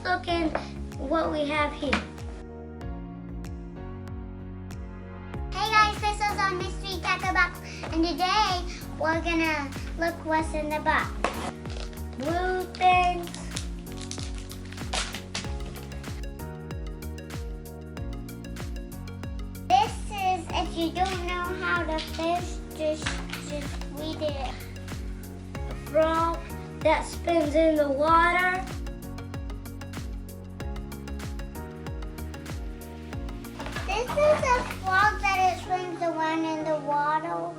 let's look in what we have here. Hey guys, this is our mystery tackle box, and today we're gonna look what's in the box. Blue things. This is, if you don't know how to fish, just read it. A frog that spins in the water. This is a frog that it swims around in the water.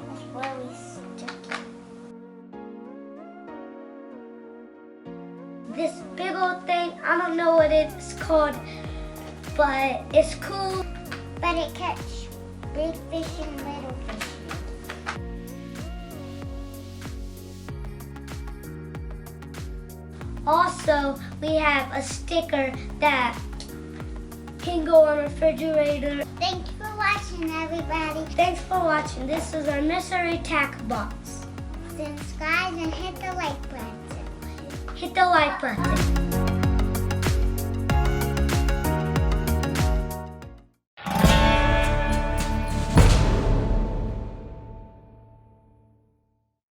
That's really sticky. This big old thing, I don't know what it's called, but it's cool. But it catch big fish and little fish. Also, we have a sticker that can go on a refrigerator. Thanks for watching, everybody. Thanks for watching. This is our mystery tackle box. Subscribe and hit the like button. Hit the like button.